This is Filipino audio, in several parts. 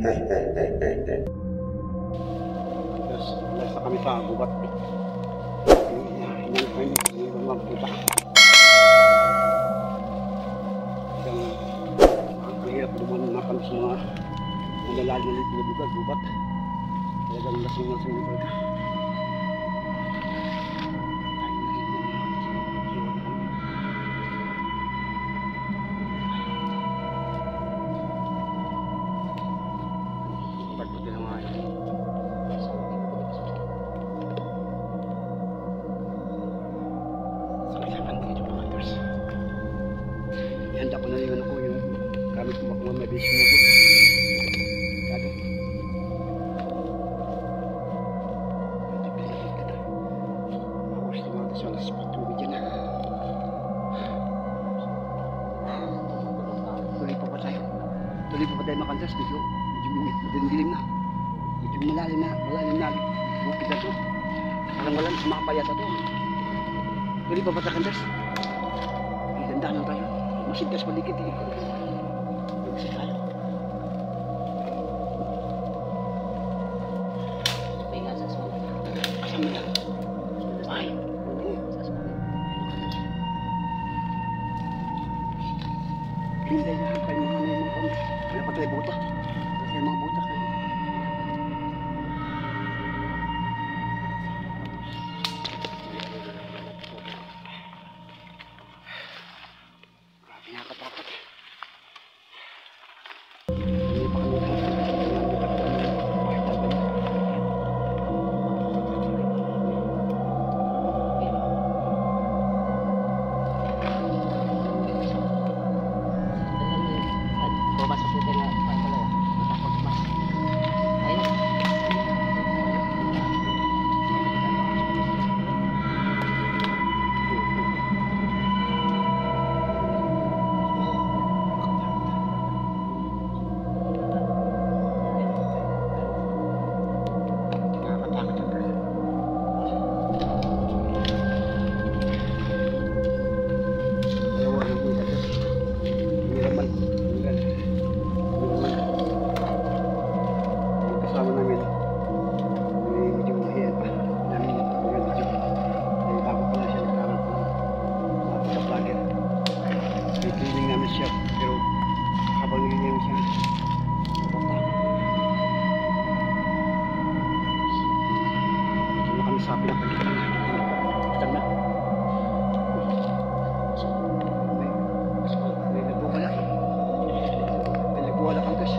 Nasa kami sa gubat. Hindi magpunta. Ang hirap lumanapan sa mga malalalim na lugar, gubat. Talagang lasing-lasing na talaga. Handa ko na yung ako yung gamit ko baka mabilis sumugod. Kado. Pilihan ka na. Awas na mga tasyon na sa tubig dyan na. Tuloy pa ba tayo? Tuloy pa ba tayo makantas? Medyo dilim na. Medyo malalim na. Bukid na to. Parang walang sumakapayat na to. Tuloy pa ba tayo kantas? Ganda lang tayo. Masigdas paligid eh. Magsig tayo. May nga sa sulit. Kasama lang. Ay. Sa sulit. Hindi na kayo mga kami. Wala pa tayo buta. Wala tayo mga buta kayo. Nakakatakot. Hindi pa kami Pumasok dito na pala. Matakot mas. Ayun. pero habang nililiw siya na kami sa pinapagkitan na may nagbuwala kang kas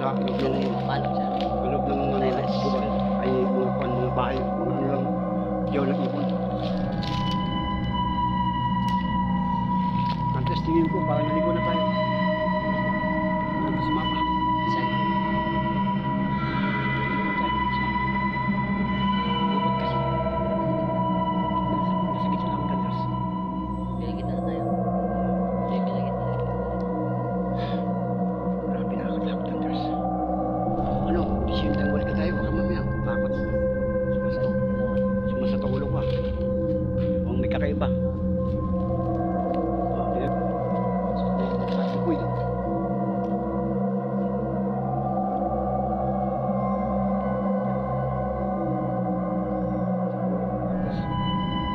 sa loob ng mga gubat ay mga bahay, mga ano lang yaw ng ibon. Antes tingin ko parang naligo na tayo. Antes mapa. Gubat kasi. Nasa gitna ang kandas. Pinagit na tayo. Pinagit na. Grabe nakakatakot kandas. Ano, sintang balik tayo, baka mamaya takot. Sumasato ulo ko ah. Kung may kakaiba. Uy.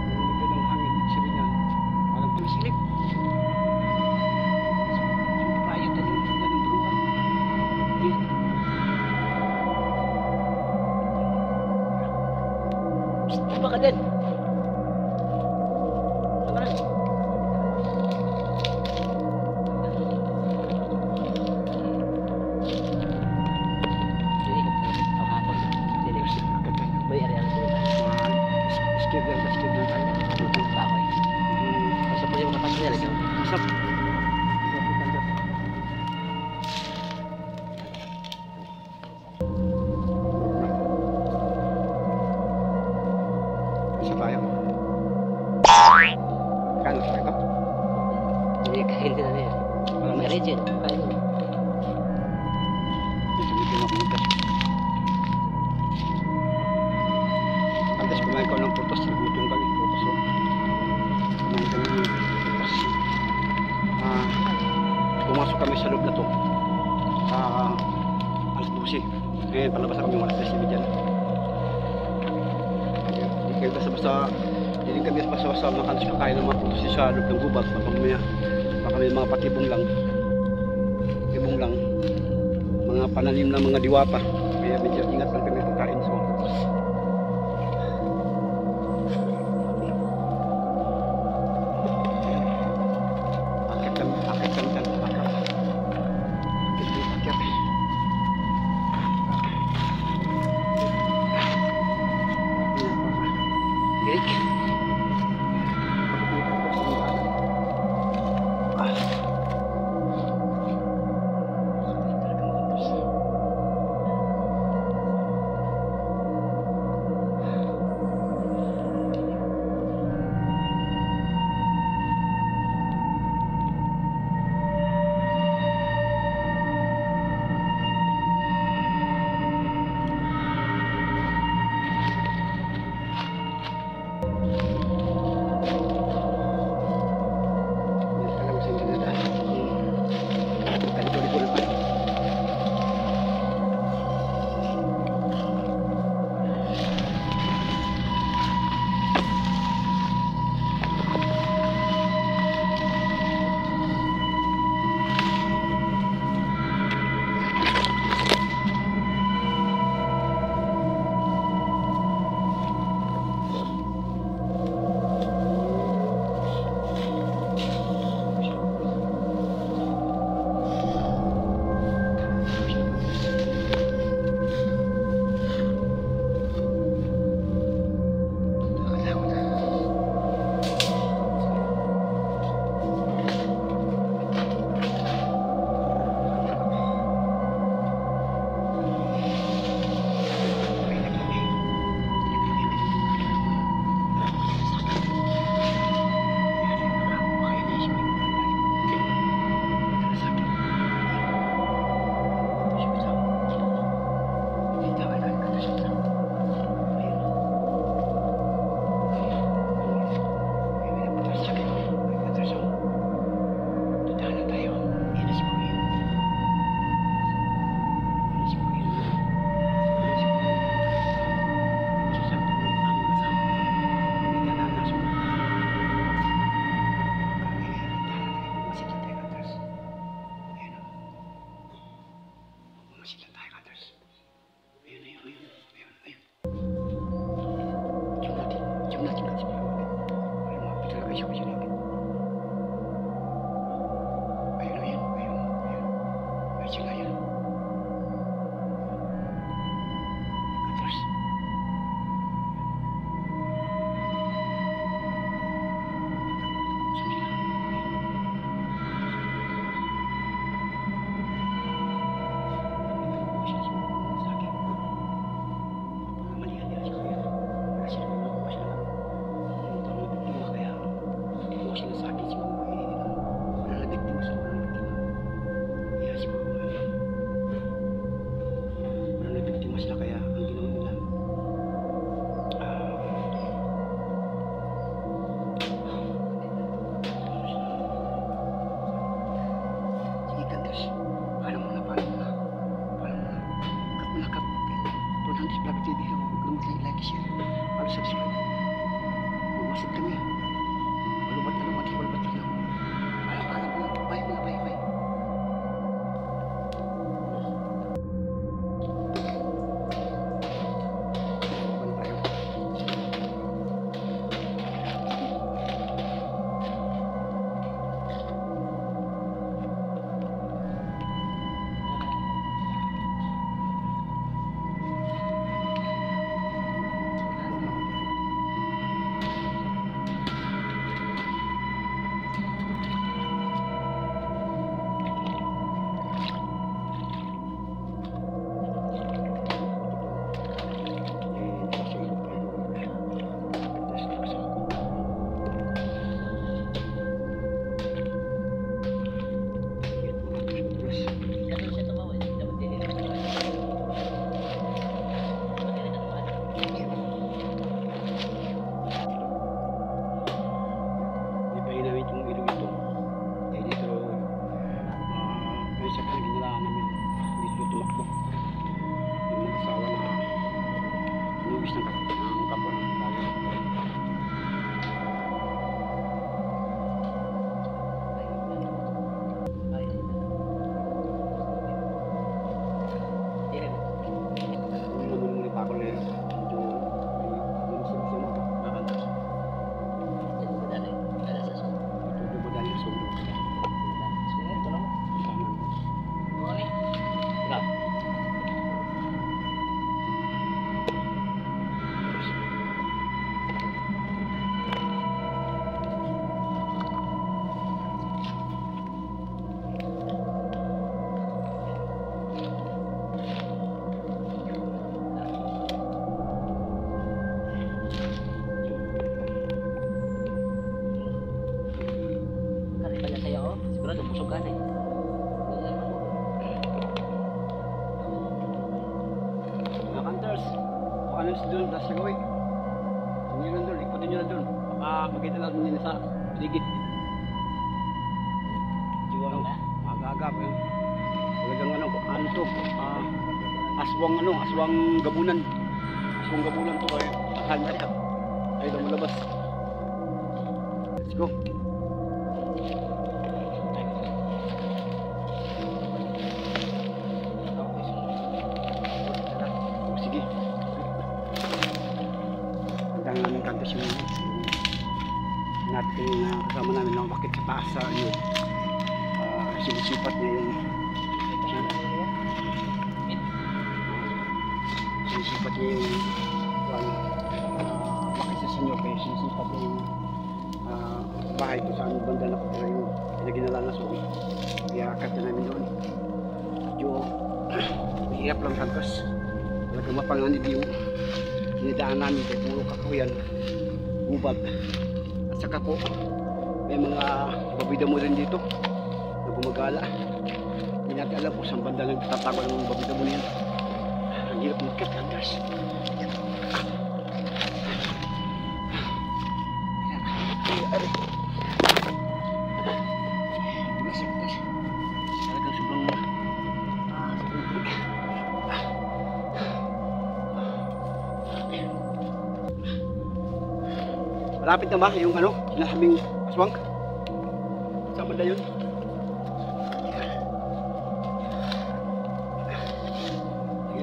Nilagyan ng hangin, sabi niya, parang tumisilip. Payat na yung bruhan. Apa ka din? Ano rin? Hindi ko po hapon. Hindi ko may area na sila. Skid lang tayo. Tutulog pa ako eh. Basta po yung kapatid nila. Masap. tayo. Kano sa ito? Hindi, kain na yan. Alam mo? Regin, kain mo. Bigyan ako ng gas. Kandas, kumain ko ng prutas. Nagutom kami. Prutas o. Kumain kami ng prutas. Pumasok kami sa loob na to. Alas 12. Ngayon, palabas na kami alas 10 dyan. Hindi kayo basta-basta. Hindi kami basta-basta makalas kakain ng mga prutas sa loob ng gubag. Mapamaya. Baka may mga patibong lang. Patibong lang. Mga pananim ng mga diwata. Kaya medyo ingat lang kami pagkain sa mga prutas. Akit kami dyan. Akit dito, akit. Cake. doon, nasa gawin. Hindi lang doon, ikutin nyo lang doon. Baka makita natin yun sa ligid. Juwang na. Aga-aga pa yun. Talagang ano to, aswang gabunan. Aswang gabunan to ay akal na yan. Ay, lumulabas. Let's go. Oh, sige. Ang namin kantos yung natin na kasama namin na bakit sa taas sa ano. Sinisipat niya yung sinisipat niya yung bakit sa sanyo kaya sinisipat niya yung bahay kung saan banda nakatira yung pinaginalanas ko. Kaya akit na namin doon. Medyo mahirap lang kantos. Talagang mapanganib yung dinidaan namin kaya puro kakuyan, gubag. At saka po may mga babida mo rin dito na gumagala. Hindi natin alam kung saan banda nagtatago ng babida mo niyan. Ang hirap magkat, kantos. Talagang sobrang malapit na ba yung ano, sinasabing aswang? Saan banda yun?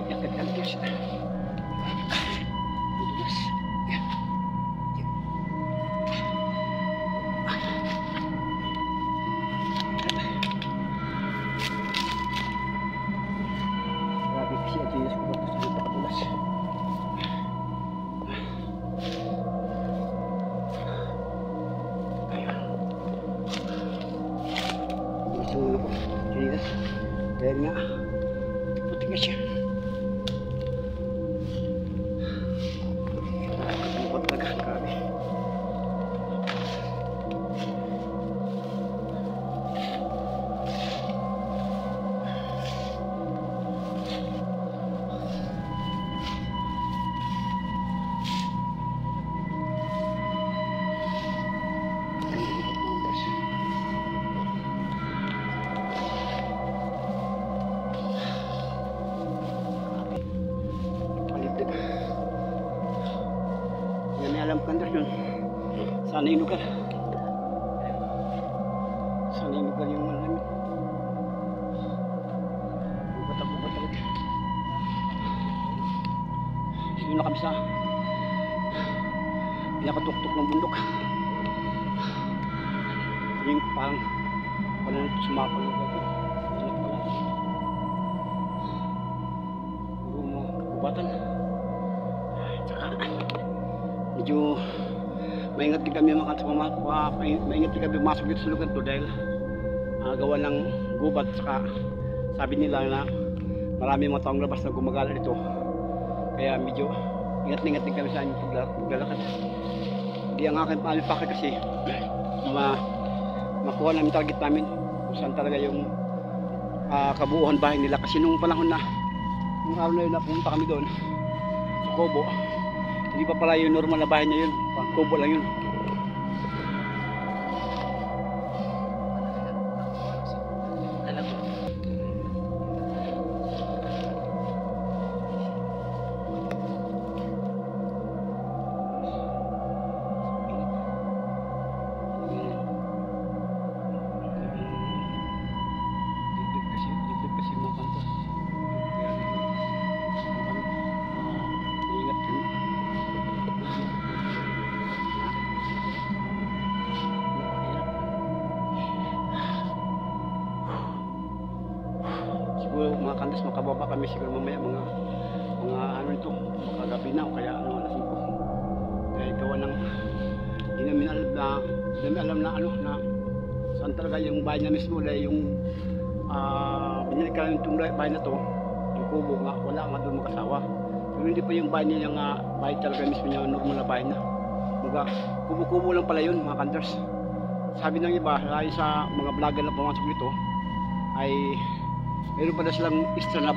Yakit kantos. Grabe kasi ang sinis ko ba ito sa dito katulas. Sulo ko. Sinis. Dahil nga, putik na siya. Lupot talaga. Grabe. Palibdig. Yan may alam kandas yun. Sana yung lugar. Sana yung lugar yung malamig. Bubat talaga. Dito na kami sa pinakatuktok ng bundok. Yung parang wala nang sumapal na ito. Puro mo kubatan. Tsaka medyo maingat din kami maingat din kami pumasok dito sa lugar to dahil gawa ng gubat. Saka sabi nila na marami mga taong labas na gumagala dito. Kaya medyo ingat din kami sa aming paglalakad. Hindi ang aking palipakit kasi makuha namin target namin kung saan talaga yung kabuuhan bahay nila. Kasi nung panahon na nung araw na yun na pumunta kami doon sa Kubo, hindi pa pala yung normal na bahay niya yun, pang Kubo lang yun. Dibdib kasi mga kanto. Kaya maingat din. Siguro mga kantos makababa kami siguro mamaya mga ano ito, makagabi na o kaya ano alas 5. Kaya gawa ng hindi namin alam na ano na saan talaga yung bahay na mismo dahil yung binili ka ng itong bahay na to, yung kubo nga, wala nga doon mag-asawa. Pero hindi pa yung bahay niya nga, bahay talaga mismo niya, normal na bahay na. Baga, kubo-kubo lang pala yun mga kanters. Sabi ng iba, dahil sa mga vlogger na pumasok dito, ay meron pala silang extra na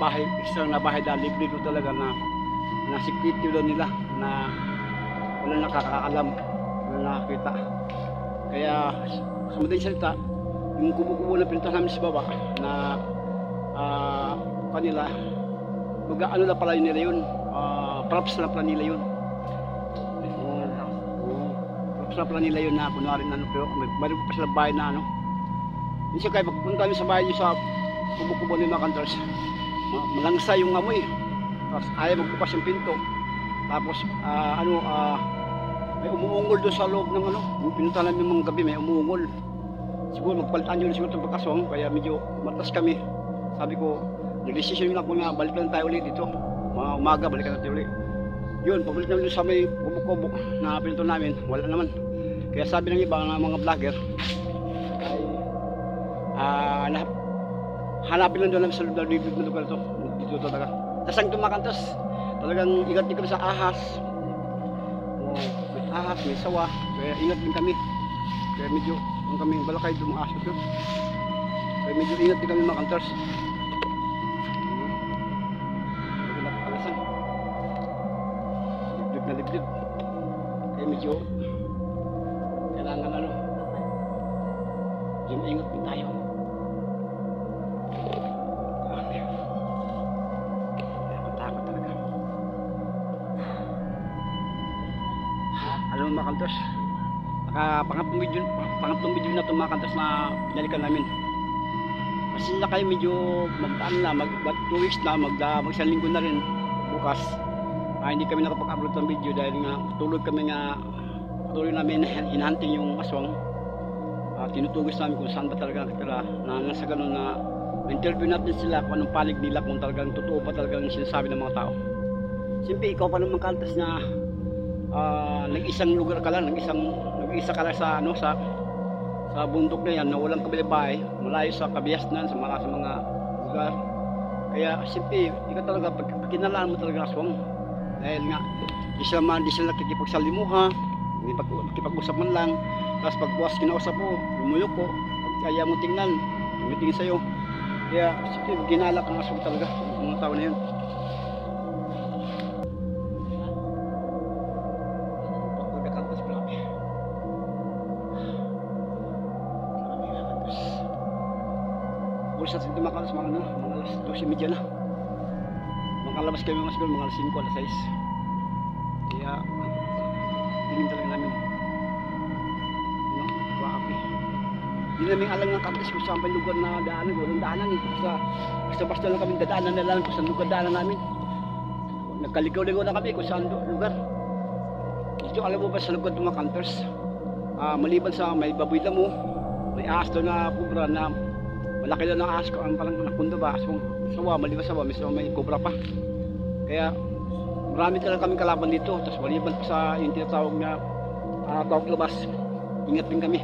bahay dahil libre doon talaga na na sikwityo daw nila na wala nakakaalam, wala nakakita. Kaya sa madaling salita, yung kubo-kubo na pinuntahan namin sa baba na kanila, mag-ano na pala nila yun, props na pala nila yun. Props na pala nila yun na kunwari na ano, pero may pa sila bahay na ano. Hindi siya kaya pagpunta namin sa bahay nyo sa kubo-kubo ni Macantors, malangsa yung amoy, tapos ayaw magbukas yung pinto, tapos may umuungol doon sa loob ng ano, yung pinunta namin mga gabi may umuungol. Siguro magpalitan yun siguro itong pagkaswang, kaya medyo matas kami. Sabi ko, nag-decision lang ko na balik lang tayo ulit dito, mga umaga balikan natin ulit. Yun, pabalik namin doon sa may kubok-kubok na pinunta namin, wala naman. Kaya sabi ng iba ng mga vlogger ay hanapin lang doon namin sa libig na lugar ito, dito talaga. Tapos ang Macantors, talagang ingat din kami sa ahas. May ahas, may sawa, kaya ingat din kami. Kaya medyo, kung kami balakay dumakas ito, kaya medyo ingat din kami Macantors. Medyo napakalasan. Liblib na liblib. Kaya medyo, kailangan ano, medyo maingat din tayo. Alam mo Macantors, pangatlong video na ito Macantors na pinalikan namin. Kasi na kayo medyo mag 2 weeks na, mag isang linggo na rin bukas. Hindi kami nakapag-upload ng video dahil nga patuloy namin hinahunting yung aswang. Tinutugis namin kung saan ba talaga nakatira, na nasa ganun na interview natin sila kung anong panig nila, kung talagang totoo pa talagang sinasabi ng mga tao. Siyempre ikaw pa naman Macantors na nag-isang lugar ka lang, nag-isa ka lang sa ano, sa bundok na yan na walang kabilang-bahay, malayo sa kabiasnan, sa mga lugar. Kaya siyempre ikaw talaga pagkinalaan mo talaga aswang, dahil nga di sila nakikipagsalimuha, nakikipag-usap man lang. Tapos pagbukas kinausap mo, lumuyok ko, pag kaya mo tingnan, tumitingin sa'yo. Kaya siyempre ginalak ang aswang talaga ang mga tao na yun. Sa Sito Macantors, mga alas 12:30 na. Makalabas kami mga siguro mga alas 5, alas 6. Kaya tingin talaga namin. Grabe. Hindi namin alam ng Macantors kung saan pa yung lugar na daanan. Walang daanan eh. Basta lang kami dadaanan na lang kung saan lugar daanan namin. Nagkaligaw-ligaw na kami kung saan lugar. Dito alam mo ba sa lugar ng Macantors, maliban sa may baboy damo, may ahas doon na kubra na malaki daw na ahas ko, ang palang nakundo ba, aswang sawa, maliban sawa, may cobra pa. Kaya marami talaga kaming kalaban dito. Tapos maliban sa yung tinatawag na tawag labas, ingat din kami.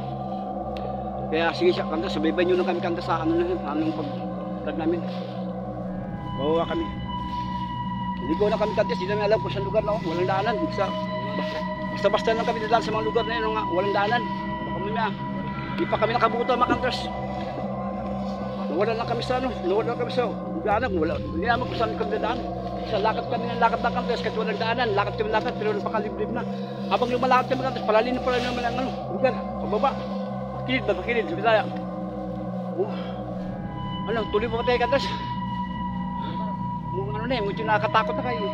Kaya sige siya Macantors, subaybayan nyo na kami Macantors sa anong pag-vlog namin. Bawa kami, ligaw na kami Macantors, di namin alam kung saan lugar na walang daanan. Basta lang kami dadaan sa mga lugar na yun, walang daanan. Di pa kami nakabuto Macantors. Nawala lang kami sa daanan, hindi naman kung saan kami dadaan. Sa lakad kami ng lakad ng Macantors, kahit walang daanan, lakad kami lakad, pero napakaliblib na. Habang lumalakad kami Macantors, palalim naman ang lugar, pababa. Pakilid, sa Bisaya. Tuloy pa tayo Macantors. Medyo nakakatakot na kayo.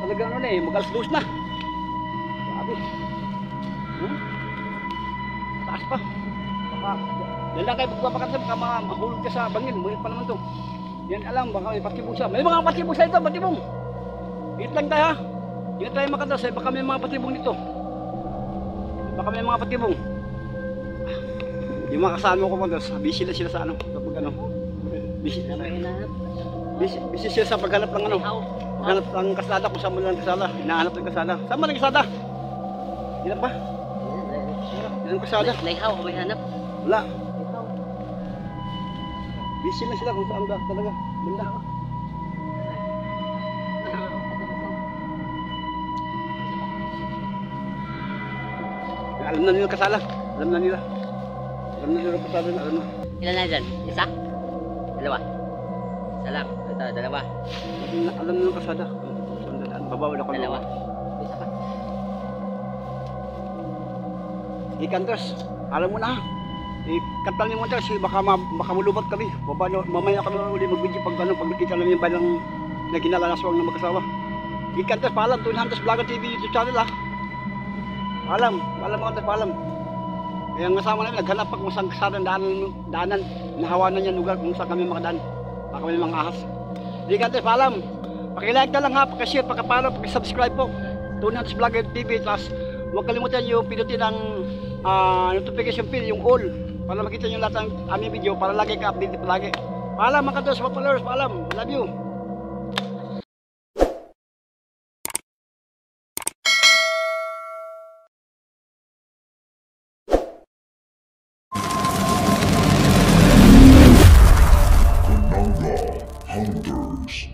Talagang mag-alas 2 na. Grabe. Taas pa. Yan lang kayo magpapakasal, baka mahulog ka sa bangin, mulit pa naman to. Yan alam, baka may patibong siya. May mga patibong sa ito, patibong. Ingat lang tayo ha. Ingat tayo Macantors, baka may mga patibong dito. Baka may mga patibong. Yung mga kasama ko Macantors, busy na sila sa ano, kapag ano. Busy sila sa paghanap ng ano. Paghanap ng kasada, kung saan mo lang kasada. Hinahanap ng kasada. Saan mo ng kasada? Ilan pa? Ilan kasada? Layhaw, may hanap. Wala. Busy na sila kung saan ba talaga. Banda. Alam na nila kasala. Alam na nila kasala na. Alam na. Ilan na dyan? Isa? Dalawa? Isa lang. Ito, dalawa. Alam na nila kasada. Saan dadaan. Babaw na kami. Dalawa. Isa pa. Ikantos, alam mo na. Ikantal niyo mo tayo, baka malubot kami. Mamaya kami uli mag-video pag nakita namin yung balang na ginalaswang ng mag-asawa. Ikantos, paalam, Tunhantos Vlogger TV YouTube channel Paalam mga kantos, paalam. Kaya ang kasama namin, naghanap pa kung saan kasadang daanan, nahawanan niya lugar kung saan kami makadaan. Baka kami mga ahas. Ikantos, paalam. Pakilike na lang ha, pakishare, pakapalo, pakisubscribe po. Tunhantos Vlogger TV, tapos huwag kalimutan yung pinutin ng notification bell, yung all, para makita nyo lahat ng aming video, para lagi ka update palagi. Paalam mga kantos, mga followers, paalam. I love you. Hunters.